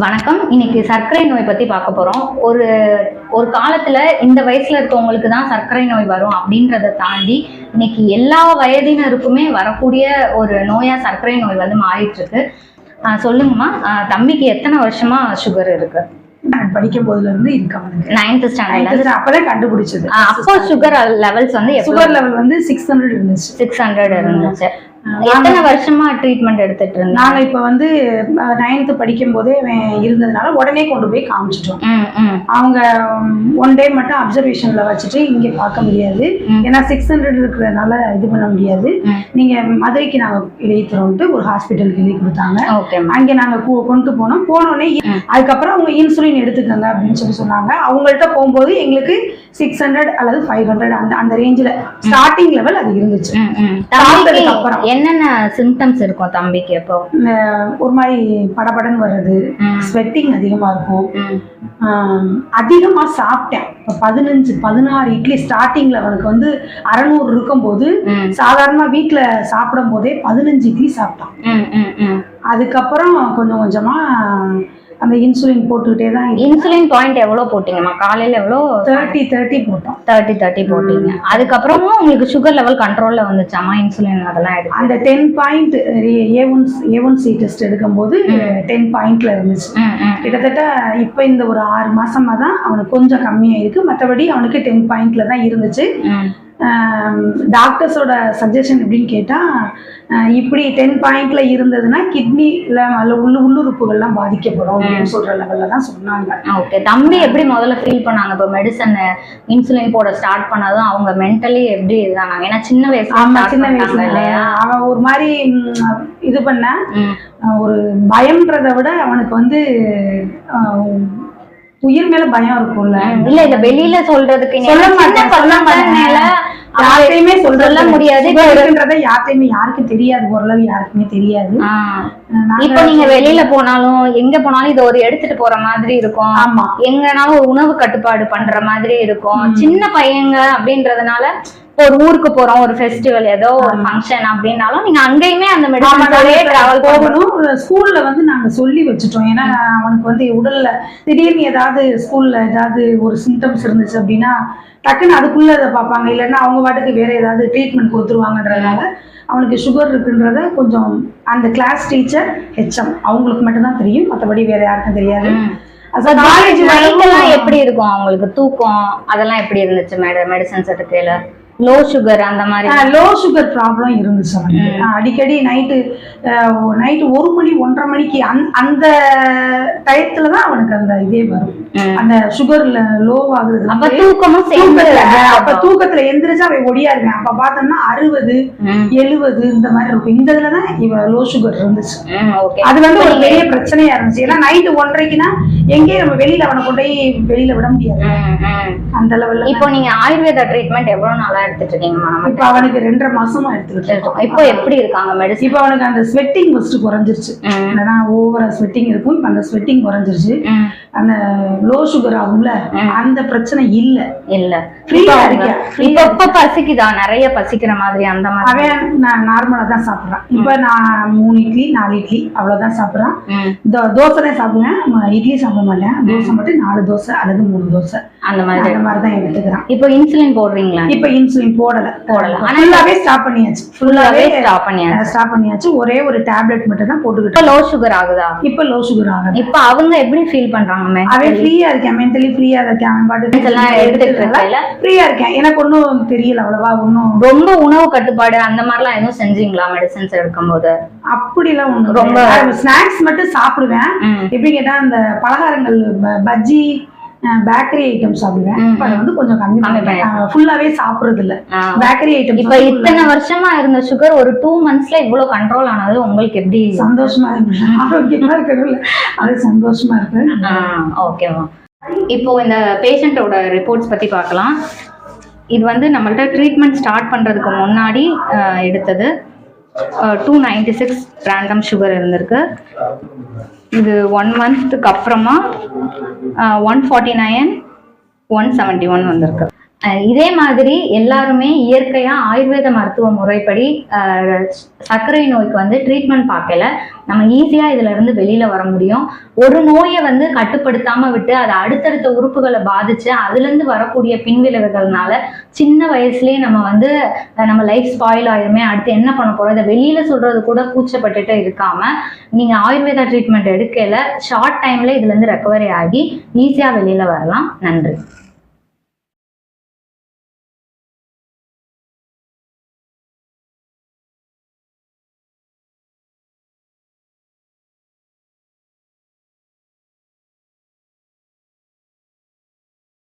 வணக்கம். இன்னைக்கு சர்க்கரை நோய் பத்தி பார்க்க போறோம். ஒரு காலத்துல இந்த வயசுல இருக்கவங்களுக்கு தான் சர்க்கரை நோய் வரும் அப்படின்றத தாண்டி இன்னைக்கு எல்லா வயதினருக்குமே வரக்கூடிய ஒரு நோயா சர்க்கரை நோய் வந்து மாறிட்டு இருக்கு. சொல்லுங்கம்மா, தம்பிக்கு எத்தனை வருஷமா சுகர் இருக்கு? படிக்கும் போதுல இருந்து இருக்கேன். 9th ஸ்டாண்டர்ட்ல அப்பதான் கண்டுபிடிச்சது. அப்போ சுகர் லெவல்ஸ் வந்து சுகர் லெவல் வந்து 600 இருந்துச்சு. 600 இருந்துச்சு. எத்தனை வருஷமா ட்ரீட்மெண்ட் எடுத்துட்டு இருந்தோம்? நாங்க இப்ப வந்து 9th படிக்கும் போதே இருந்ததுனால உடனே கொண்டு போய் காமிச்சிட்டோம். அவங்க 1 day மட்டும் அப்சர்வேஷன்ல வச்சுட்டு இங்க பார்க்க முடியாது, ஏன்னா 600 இருக்கிறதுனால இது பண்ண முடியாது, நீங்க மதுரைக்கு நாங்க எழுதித்தரோம்ட்டு ஒரு ஹாஸ்பிட்டலுக்கு எழுதி கொடுத்தாங்க. அங்க நாங்க கொண்டு போனோடனே அதுக்கப்புறம் அவங்க இன்சுலின் எடுத்துக்கோங்க அப்படின்னு சொல்லி சொன்னாங்க. அவங்கள்ட்ட போகும்போது எங்களுக்கு 600 அல்லது 500 அந்த ரேஞ்சில ஸ்டார்டிங் லெவல் அது இருந்துச்சு. அப்புறம் என்னென்ன சிம்டம்ஸ் இருக்கும் தம்பிக்கு? எப்போ ஒரு மாதிரி படபடன்னு வர்றது, ஸ்வெட்டிங் அதிகமா இருக்கும். அதிகமா சாப்பிட்டேன். 15-16 இட்லி ஸ்டார்டிங்ல அவனுக்கு வந்து 600 இருக்கும்போது சாதாரணமா வீட்டுல சாப்பிடும் போதே 15 இட்லி சாப்பிட்டான். அதுக்கப்புறம் கொஞ்சம் கொஞ்சமா அந்த இன்சுலின் போட்டுக்கிட்டே தான். இன்சுலின் பாயிண்ட் எவ்வளவு போட்டீங்கம்மா? காலையில எவ்வளோ? 30 போட்டோம். 30 போட்டீங்க. அதுக்கப்புறமும் உங்களுக்கு சுகர் லெவல் கண்ட்ரோல்ல வந்துச்சாமா? இன்சுலின் அதெல்லாம் எடுத்து அந்த 10 பாயிண்ட் A1C டெஸ்ட் எடுக்கும்போது 10 பாயிண்ட்ல இருந்துச்சு. கிட்டத்தட்ட இப்ப இந்த ஒரு 6 மாசமா தான் அவனுக்கு கொஞ்சம் கம்மியா இருக்கு. மற்றபடி அவனுக்கு 10 பாயிண்ட்ல தான் இருந்துச்சு. டாக்டர்ஸோட சஜஷன் எப்படின்னு கேட்டா, இப்படி 10 பாயிண்ட்ல இருந்ததுன்னா கிட்னில உள்ளுறுப்புகள்லாம் பாதிக்கப்படும் அப்படின்னு சொல்ற லெவல்ல தான் சொன்னாங்க. ஓகே. தம்பி எப்படி முதல்ல ஃபீல் பண்ணாங்க? இப்போ மெடிசன் இன்சுலின் போட ஸ்டார்ட் பண்ணதும் அவங்க மென்டலி எப்படி இருந்தாங்க? ஏன்னா சின்ன வயசுல இல்லையா, அவன் ஒரு மாதிரி இது பண்ண ஒரு பயம்ன்றதை விட அவனுக்கு வந்து உயிர் மேல பயம் இருக்கும்ல. இல்ல இல்ல வெளியில சொல்றதுக்கு யார்கிட்டயுமே சொல்ல முடியாது. யார்கிட்டயுமே யாருக்கும் தெரியாது, ஓரளவு யாருக்குமே தெரியாது. இப்ப நீங்க வெளியில போனாலும் எங்க போனாலும் இது ஒரு எடுத்துட்டு போற மாதிரி இருக்கும். ஆமா, எங்கனாலும் ஒரு உணவு கட்டுப்பாடு பண்ற மாதிரி இருக்கும். சின்ன பையங்க அப்படின்றதுனால ஒரு ஊருக்கு போறோம், ஒரு ஃபெஸ்டிவல் ஏதோ ஒரு ஃபங்க்ஷன் அப்படின்னாலும் நீங்க அங்கேயுமே அந்த மெடிசனோடயே டிராவல் போகணும். ஸ்கூல்ல வந்து நாங்க சொல்லி வச்சுட்டோம். ஏன்னா அவனுக்கு வந்து உடல்ல திடீர்னு ஏதாவது ஸ்கூல்ல ஏதாவது ஒரு சிம்டம்ஸ் இருந்துச்சு அப்படின்னா டக்குன்னு அதுக்குள்ள அதை பார்ப்பாங்க, இல்லைன்னா அவங்க பாட்டுக்கு வேற ஏதாவது ட்ரீட்மெண்ட் கொடுத்துருவாங்கன்றதுனால அவனுக்கு சுகர் இருக்குன்றத கொஞ்சம் அந்த கிளாஸ் டீச்சர் HM அவங்களுக்கு மட்டும்தான் தெரியும், மற்றபடி வேற யாருக்கும் தெரியாது. காலேஜ் எப்படி இருக்கும் அவங்களுக்கு? தூக்கம் அதெல்லாம் எப்படி இருந்துச்சு மெடிசன்ஸ் எடுக்கையில? லோ சுகர் அந்த மாதிரி லோ சுகர் ப்ராப்ளம் இருந்துச்சு. அடிக்கடி நைட்டு 1 மணி 1:30 மணிக்கு அந்த டயத்துல தான் அவனுக்கு அந்த இதே வரும், அந்த சுகர்ல லோ ஆகுது. அப்ப தூக்கமும் அப்ப தூக்கத்துல எந்திரிச்சா அவன் ஒடியாருவேன். அப்ப பார்த்தோம்னா 60, 70 இந்த மாதிரி இருக்கும். இந்த இதுலதான் இவன் லோ சுகர் இருந்துச்சு. அது வந்து ஒரு பெரிய பிரச்சனையா இருந்துச்சு. ஏன்னா நைட்டு 1:30க்குனா எங்கேயும் நம்ம வெளியில அவனை கொண்டு போய் வெளியில விட முடியாது அந்த லெவல்ல. இப்போ நீங்க ஆயுர்வேதா ட்ரீட்மெண்ட் எவ்வளவு நாளா எடுத்துட்டு இருக்கீங்க? இப்ப அவனுக்கு 2.5 மாசமா எடுத்துக்கிட்டு இருக்கோம். இப்போ எப்படி இருக்காங்க மெடிசன்? இப்ப அவனுக்கு அந்த ஸ்வெட்டிங் ஃபர்ஸ்ட் குறைஞ்சிருச்சு. இல்லைன்னா ஓவரா ஸ்வெட்டிங் இருக்கும். இப்ப அந்த ஸ்வெட்டிங் குறைஞ்சிருச்சு. அந்த லோ சுகர் ஆகும்ல, அந்த பிரச்சனை இல்ல. ஃப்ரீயா இருக்கேன். இப்ப பசிக்குதா? நிறைய பசிக்கிற மாதிரி அந்த மாதிரி? அவன் நான் நார்மலா தான் சாப்பிடுறான். இப்ப நான் 3 இட்லி 4 இட்லி அவ்வளவுதான் சாப்பிடுறான். தோசை தான் சாப்பிடுவேன், இட்லி சாப்பிட மாட்டேன். தோசை மட்டும் 4 தோசை அல்லது 3 தோசை அந்த மாதிரிதான் எடுத்துக்கிறான். இப்போ இன்சுலின் போடுறீங்களா? இப்ப இன்சுலின் போடல. ஃபுல்லாவே ஸ்டாப் பண்ணியாச்சு. ஒரே ஒரு டேப்லெட் மட்டும் தான் போட்டுக்கிட்டு. லோ சுகர் ஆகுதா? இப்ப லோ சுகர் ஆகுது. இப்ப அவங்க எப்படி ஃபீல் பண்றாங்க? அவன் ஃப்ரீயா இருக்கேன், மென்டலி ஃப்ரீயா இருக்கேன். அவன் பாட்டு எல்லாம் எடுத்துக்கிட்டு ஃப்ரீயா இருக்கேன். எனக்கு ஒன்னும் தெரியல அவ்வளவா. ஒன்னும் ரொம்ப உணவு கட்டுப்பாடு அந்த மாதிரிலாம் எதுவும் செஞ்சீங்களா மெடிசன்ஸ் எடுக்கும் போது? அப்படிலாம் ஒண்ணு ரொம்ப. ஸ்நாக்ஸ் மட்டும் சாப்பிடுவேன். எப்படி கேட்டா அந்த பலகாரங்கள், பஜ்ஜி, பேக்கரி ஐட்டம் சாப்பிடுவேன். அதை வந்து கொஞ்சம் கம்மி பண்ணிட்டேன். ஃபுல்லாவே சாப்பிடுறது இல்ல பேக்கரி ஐட்டம். இப்ப இத்தனை வருஷமா இருந்த சுகர் ஒரு 2 monthsல இவ்வளவு கண்ட்ரோல் ஆனது உங்களுக்கு எப்படி சந்தோஷமா இருக்கு? ஆரோக்கியமா இருக்கிறது அது சந்தோஷமா இருக்கு. ஓகேவா. இப்போ இந்த பேஷண்டோட ரிப்போர்ட்ஸ் பத்தி பார்க்கலாம். இது வந்து நம்மள்ட்ட ட்ரீட்மெண்ட் ஸ்டார்ட் பண்றதுக்கு முன்னாடி எடுத்தது. 296 ரேண்டம் சுகர் இருந்திருக்கு. இது 1 monthக்கு அப்புறமா 149 171 வந்திருக்கு. இதே மாதிரி எல்லாருமே இயற்கையா ஆயுர்வேத மருத்துவ முறைப்படி சர்க்கரை நோய்க்கு வந்து ட்ரீட்மெண்ட் பார்க்கல நம்ம ஈஸியா இதுல இருந்து வெளியில வர முடியும். ஒரு நோயை வந்து கட்டுப்படுத்தாம விட்டு அதை அடுத்தடுத்த உறுப்புகளை பாதிச்சு அதுல இருந்து வரக்கூடிய பின்விளைவுகள்னால சின்ன வயசுலயே நம்ம வந்து நம்ம லைஃப் ஸ்பாயில் ஆயிருமே, அடுத்து என்ன பண்ண போறோம், இதை வெளியில சொல்றது கூட கூச்சப்பட்டுட்டு இருக்காம நீங்க ஆயுர்வேதா ட்ரீட்மெண்ட் எடுக்கல ஷார்ட் டைம்ல இதுல இருந்து ரெக்கவரி ஆகி ஈஸியா வெளியில வரலாம். நன்றி.